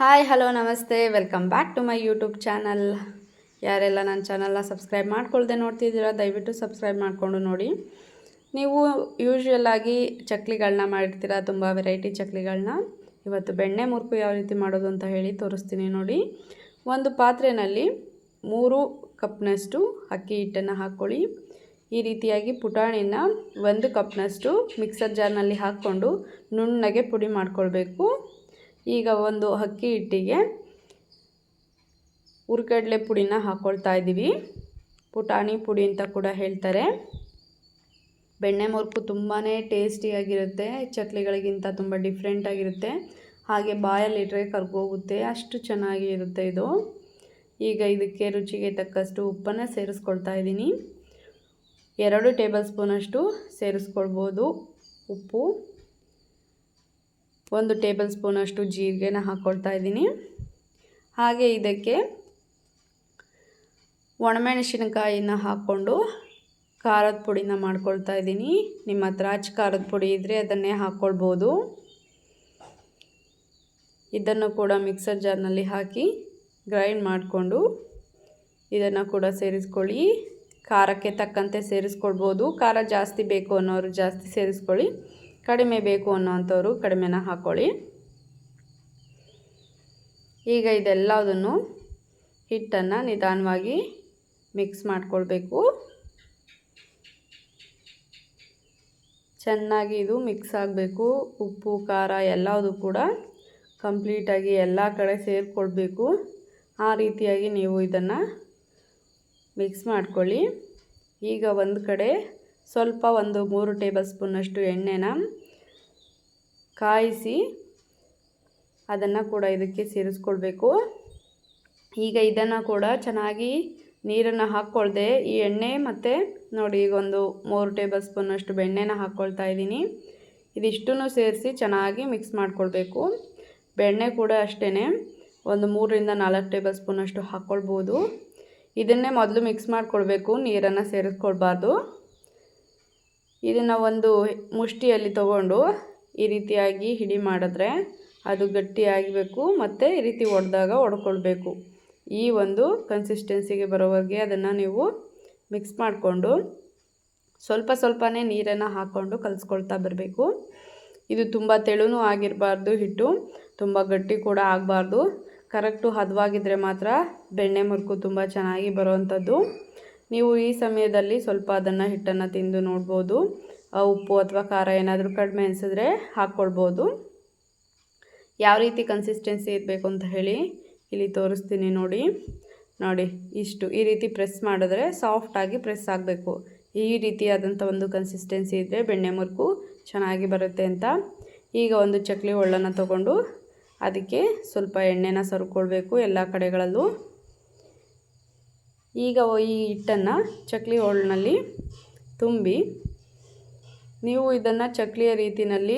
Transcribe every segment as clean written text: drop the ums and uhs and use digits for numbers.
Hi hello ನಮಸ್ತೆ welcome back to my YouTube channel. ಯಾರೆಲ್ಲ ನನ್ನ ಚಾನಲ್ನ ಸಬ್ಸ್ಕ್ರೈಬ್ ಮಾಡ್ಕೊಳ್ದೆ ನೋಡ್ತಿದ್ದೀರಾ ದಯವಿಟ್ಟು ಸಬ್ಸ್ಕ್ರೈಬ್ ಮಾಡಿಕೊಂಡು ನೋಡಿ. ನೀವು ಯೂಶ್ವಲ್ ಆಗಿ ಚಕ್ಲಿಗಳನ್ನ ಮಾಡಿರ್ತೀರ, ತುಂಬ ವೆರೈಟಿ ಚಕ್ಲಿಗಳನ್ನ. ಇವತ್ತು ಬೆಣ್ಣೆ ಮುರುಕು ಯಾವ ರೀತಿ ಮಾಡೋದು ಅಂತ ಹೇಳಿ ತೋರಿಸ್ತೀನಿ ನೋಡಿ. ಒಂದು ಪಾತ್ರೆಯಲ್ಲಿ 3 ಕಪ್ನಷ್ಟು ಅಕ್ಕಿ ಹಿಟ್ಟನ್ನು ಹಾಕ್ಕೊಳ್ಳಿ. ಈ ರೀತಿಯಾಗಿ ಪುಟಾಣಿನ 1 ಕಪ್ನಷ್ಟು ಮಿಕ್ಸರ್ ಜಾರ್ನಲ್ಲಿ ಹಾಕ್ಕೊಂಡು ನುಣ್ಣಗೆ ಪುಡಿ ಮಾಡ್ಕೊಳ್ಬೇಕು. ಈಗ ಒಂದು ಅಕ್ಕಿ ಹಿಟ್ಟಿಗೆ ಹುರ್ಗಡ್ಲೆ ಪುಡಿನ ಹಾಕ್ಕೊಳ್ತಾ ಇದ್ದೀವಿ. ಪುಟಾಣಿ ಪುಡಿ ಅಂತ ಕೂಡ ಹೇಳ್ತಾರೆ. ಬೆಣ್ಣೆ ಮುರುಕು ತುಂಬಾ ಟೇಸ್ಟಿಯಾಗಿರುತ್ತೆ, ಚಕ್ಲಿಗಳಿಗಿಂತ ತುಂಬ ಡಿಫ್ರೆಂಟಾಗಿರುತ್ತೆ. ಹಾಗೆ ಬಾಯಲ್ಲಿಟ್ಟರೆ ಕರ್ಗೋಗುತ್ತೆ, ಅಷ್ಟು ಚೆನ್ನಾಗಿ ಇರುತ್ತೆ ಇದು. ಈಗ ಇದಕ್ಕೆ ರುಚಿಗೆ ತಕ್ಕಷ್ಟು ಉಪ್ಪನ್ನು ಸೇರಿಸ್ಕೊಳ್ತಾ ಇದ್ದೀನಿ. 2 ಟೇಬಲ್ ಸ್ಪೂನಷ್ಟು ಸೇರಿಸ್ಕೊಳ್ಬೋದು ಉಪ್ಪು. 1 ಟೇಬಲ್ ಸ್ಪೂನಷ್ಟು ಜೀರಿಗೆನ ಹಾಕ್ಕೊಳ್ತಾ ಇದ್ದೀನಿ. ಹಾಗೆ ಇದಕ್ಕೆ ಒಣಮೆಣಸಿನಕಾಯಿನ ಹಾಕ್ಕೊಂಡು ಖಾರದ ಪುಡಿನ ಮಾಡ್ಕೊಳ್ತಾ ಇದ್ದೀನಿ. ನಿಮ್ಮ ಹತ್ರ ಅಚ್ಚ ಖಾರದ ಪುಡಿ ಇದ್ದರೆ ಅದನ್ನೇ ಹಾಕ್ಕೊಳ್ಬೋದು. ಇದನ್ನು ಕೂಡ ಮಿಕ್ಸರ್ ಜಾರ್ನಲ್ಲಿ ಹಾಕಿ ಗ್ರೈಂಡ್ ಮಾಡಿಕೊಂಡು ಇದನ್ನು ಕೂಡ ಸೇರಿಸ್ಕೊಳ್ಳಿ. ಖಾರಕ್ಕೆ ತಕ್ಕಂತೆ ಸೇರಿಸ್ಕೊಳ್ಬೋದು. ಖಾರ ಜಾಸ್ತಿ ಬೇಕು ಅನ್ನೋರು ಜಾಸ್ತಿ ಸೇರಿಸ್ಕೊಳ್ಳಿ, ಕಡಿಮೆ ಬೇಕು ಅನ್ನೋವಂಥವ್ರು ಕಡಿಮೆನ ಹಾಕ್ಕೊಳ್ಳಿ. ಈಗ ಇದೆಲ್ಲದನ್ನು ಹಿಟ್ಟನ್ನು ನಿಧಾನವಾಗಿ ಮಿಕ್ಸ್ ಮಾಡಿಕೊಳ್ಬೇಕು. ಚೆನ್ನಾಗಿ ಇದು ಮಿಕ್ಸ್ ಆಗಬೇಕು. ಉಪ್ಪು ಖಾರ ಎಲ್ಲದೂ ಕೂಡ ಕಂಪ್ಲೀಟಾಗಿ ಎಲ್ಲ ಕಡೆ ಸೇರಿಕೊಳ್ಬೇಕು. ಆ ರೀತಿಯಾಗಿ ನೀವು ಇದನ್ನು ಮಿಕ್ಸ್ ಮಾಡ್ಕೊಳ್ಳಿ. ಈಗ ಒಂದು ಕಡೆ ಸ್ವಲ್ಪ 3 ಟೇಬಲ್ ಸ್ಪೂನಷ್ಟು ಎಣ್ಣೆನ ಕಾಯಿಸಿ ಅದನ್ನು ಕೂಡ ಇದಕ್ಕೆ ಸೇರಿಸ್ಕೊಳ್ಬೇಕು. ಈಗ ಇದನ್ನು ಕೂಡ ಚೆನ್ನಾಗಿ ನೀರನ್ನು ಹಾಕ್ಕೊಳ್ದೆ ಈ ಎಣ್ಣೆ ಮತ್ತು ನೋಡಿ ಈಗ 3 ಟೇಬಲ್ ಸ್ಪೂನಷ್ಟು ಬೆಣ್ಣೆನ ಹಾಕ್ಕೊಳ್ತಾ ಇದ್ದೀನಿ. ಇದಿಷ್ಟನ್ನು ಸೇರಿಸಿ ಚೆನ್ನಾಗಿ ಮಿಕ್ಸ್ ಮಾಡ್ಕೊಳ್ಬೇಕು. ಬೆಣ್ಣೆ ಕೂಡ ಅಷ್ಟೇ 3 ರಿಂದ 4 ಟೇಬಲ್ ಸ್ಪೂನಷ್ಟು ಹಾಕ್ಕೊಳ್ಬೋದು. ಇದನ್ನೇ ಮೊದಲು ಮಿಕ್ಸ್ ಮಾಡ್ಕೊಳ್ಬೇಕು, ನೀರನ್ನು ಸೇರಿಸ್ಕೊಳ್ಬಾರ್ದು. ಇದನ್ನು ಒಂದು ಮುಷ್ಟಿಯಲ್ಲಿ ತಗೊಂಡು ಈ ರೀತಿಯಾಗಿ ಹಿಡಿ ಮಾಡಿದ್ರೆ ಅದು ಗಟ್ಟಿಯಾಗಬೇಕು ಮತ್ತು ಈ ರೀತಿ ಒಡ್ಕೊಳ್ಬೇಕು. ಈ ಒಂದು ಕನ್ಸಿಸ್ಟೆನ್ಸಿಗೆ ಬರೋವರೆಗೆ ಅದನ್ನು ನೀವು ಮಿಕ್ಸ್ ಮಾಡಿಕೊಂಡು ಸ್ವಲ್ಪನೇ ನೀರನ್ನು ಹಾಕ್ಕೊಂಡು ಕಲಿಸ್ಕೊಳ್ತಾ ಬರಬೇಕು. ಇದು ತುಂಬ ತೆಳುನೂ ಆಗಿರಬಾರ್ದು, ಹಿಟ್ಟು ತುಂಬ ಗಟ್ಟಿ ಕೂಡ ಆಗಬಾರ್ದು. ಕರೆಕ್ಟು ಹದವಾಗಿದ್ದರೆ ಮಾತ್ರ ಬೆಣ್ಣೆ ಮುರುಕು ತುಂಬ ಚೆನ್ನಾಗಿ ಬರೋವಂಥದ್ದು. ನೀವು ಈ ಸಮಯದಲ್ಲಿ ಸ್ವಲ್ಪ ಅದನ್ನು ಹಿಟ್ಟನ್ನು ತಿಂದು ನೋಡ್ಬೋದು. ಉಪ್ಪು ಅಥವಾ ಖಾರ ಏನಾದರೂ ಕಡಿಮೆ ಅನಿಸಿದ್ರೆ ಹಾಕ್ಕೊಳ್ಬೋದು. ಯಾವ ರೀತಿ ಕನ್ಸಿಸ್ಟೆನ್ಸಿ ಇರಬೇಕು ಅಂತ ಹೇಳಿ ಇಲ್ಲಿ ತೋರಿಸ್ತೀನಿ ನೋಡಿ. ಇಷ್ಟು ಈ ರೀತಿ ಪ್ರೆಸ್ ಮಾಡಿದ್ರೆ ಸಾಫ್ಟಾಗಿ ಪ್ರೆಸ್ ಆಗಬೇಕು. ಈ ರೀತಿಯಾದಂಥ ಒಂದು ಕನ್ಸಿಸ್ಟೆನ್ಸಿ ಇದ್ದರೆ ಬೆಣ್ಣೆ ಮುರುಕು ಚೆನ್ನಾಗಿ ಬರುತ್ತೆ ಅಂತ. ಈಗ ಒಂದು ಚಕ್ಲಿ ಒಳ್ಳನ್ನು ತಗೊಂಡು ಅದಕ್ಕೆ ಸ್ವಲ್ಪ ಎಣ್ಣೆನ ಸವರ್ಕೊಳ್ಬೇಕು ಎಲ್ಲ ಕಡೆಗಳಲ್ಲೂ. ಈಗ ಈ ಹಿಟ್ಟನ್ನು ಚಕ್ಲಿ ಒಳ್ಳಿನಲ್ಲಿ ತುಂಬಿ ನೀವು ಇದನ್ನು ಚಕ್ಲಿಯ ರೀತಿಯಲ್ಲಿ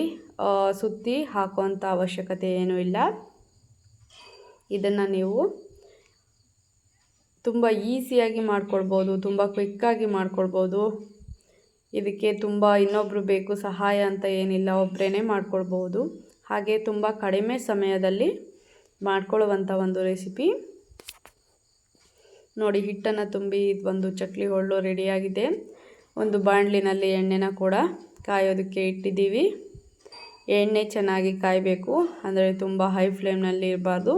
ಸುತ್ತಿ ಹಾಕುವಂಥ ಅವಶ್ಯಕತೆ ಏನೂ ಇಲ್ಲ. ಇದನ್ನು ನೀವು ತುಂಬ ಈಸಿಯಾಗಿ ಮಾಡ್ಕೊಳ್ಬೋದು, ತುಂಬ ಕ್ವಿಕ್ಕಾಗಿ ಮಾಡ್ಕೊಳ್ಬೋದು. ಇದಕ್ಕೆ ತುಂಬ ಇನ್ನೊಬ್ಬರು ಬೇಕು ಸಹಾಯ ಅಂತ ಏನಿಲ್ಲ, ಒಬ್ಬರೇ ಮಾಡ್ಕೊಳ್ಬೋದು. ಹಾಗೆ ತುಂಬ ಕಡಿಮೆ ಸಮಯದಲ್ಲಿ ಮಾಡ್ಕೊಳ್ಳುವಂಥ ಒಂದು ರೆಸಿಪಿ ನೋಡಿ. ಹಿಟ್ಟನ್ನು ತುಂಬಿ ಒಂದು ಚಕ್ಲಿ ಒಳ್ಳು ರೆಡಿಯಾಗಿದೆ. ಒಂದು ಬಾಣಲಿನಲ್ಲಿ ಎಣ್ಣೆನ ಕೂಡ ಕಾಯೋದಕ್ಕೆ ಇಟ್ಟಿದ್ದೀವಿ. ಎಣ್ಣೆ ಚೆನ್ನಾಗಿ ಕಾಯಬೇಕು, ಅಂದರೆ ತುಂಬ ಹೈ ಫ್ಲೇಮ್ನಲ್ಲಿ ಇರಬಾರ್ದು,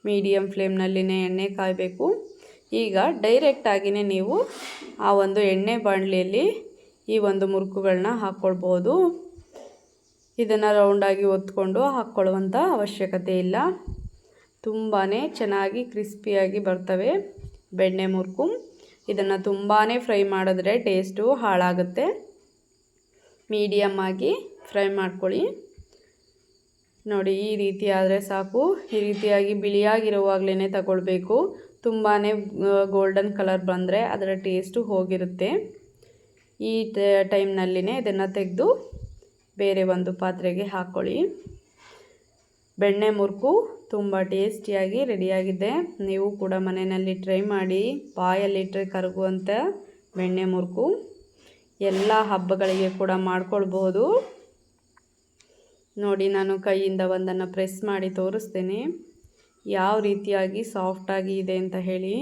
ಮೀಡಿಯಮ್ ಫ್ಲೇಮ್ನಲ್ಲಿನೇ ಎಣ್ಣೆ ಕಾಯಬೇಕು. ಈಗ ಡೈರೆಕ್ಟಾಗಿಯೇ ನೀವು ಆ ಒಂದು ಎಣ್ಣೆ ಬಾಣಲಿಯಲ್ಲಿ ಈ ಒಂದು ಮುರುಕುಗಳನ್ನ ಹಾಕ್ಕೊಳ್ಬೋದು. ಇದನ್ನು ರೌಂಡಾಗಿ ಒತ್ಕೊಂಡು ಹಾಕ್ಕೊಳ್ಳುವಂಥ ಅವಶ್ಯಕತೆ ಇಲ್ಲ. ತುಂಬಾ ಚೆನ್ನಾಗಿ ಕ್ರಿಸ್ಪಿಯಾಗಿ ಬರ್ತವೆ ಬೆಣ್ಣೆ ಮುರುಕು. ಇದನ್ನು ತುಂಬಾ ಫ್ರೈ ಮಾಡಿದ್ರೆ ಟೇಸ್ಟು ಹಾಳಾಗುತ್ತೆ. ಮೀಡಿಯಮ್ ಆಗಿ ಫ್ರೈ ಮಾಡ್ಕೊಳ್ಳಿ ನೋಡಿ. ಈ ರೀತಿ ಆದರೆ ಸಾಕು. ಈ ರೀತಿಯಾಗಿ ಬಿಳಿಯಾಗಿರುವಾಗಲೇ ತಗೊಳ್ಬೇಕು. ತುಂಬಾ ಗೋಲ್ಡನ್ ಕಲರ್ ಬಂದರೆ ಅದರ ಟೇಸ್ಟು ಹೋಗಿರುತ್ತೆ. ಈ ಟೈಮ್ನಲ್ಲಿನೇ ಇದನ್ನು ತೆಗೆದು ಬೇರೆ ಒಂದು ಪಾತ್ರೆಗೆ ಹಾಕ್ಕೊಳ್ಳಿ. ಬೆಣ್ಣೆ ಮುರುಕು ತುಂಬ ಟೇಸ್ಟಿಯಾಗಿ ರೆಡಿಯಾಗಿದೆ. ನೀವು ಕೂಡ ಮನೆಯಲ್ಲಿ ಟ್ರೈ ಮಾಡಿ. ಬಾಯಲ್ಲಿಟ್ಟರೆ ಕರಗುವಂಥ ಬೆಣ್ಣೆ ಮುರುಕು ಎಲ್ಲ ಹಬ್ಬಗಳಿಗೆ ಕೂಡ ಮಾಡ್ಕೊಳ್ಬೋದು. ನೋಡಿ, ನಾನು ಕೈಯಿಂದ ಒಂದನ್ನು ಪ್ರೆಸ್ ಮಾಡಿ ತೋರಿಸ್ತೇನೆ. ಯಾವ ರೀತಿಯಾಗಿ ಸಾಫ್ಟಾಗಿ ಇದೆ ಅಂತ ಹೇಳಿ.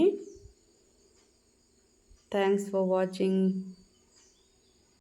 Thanks for watching.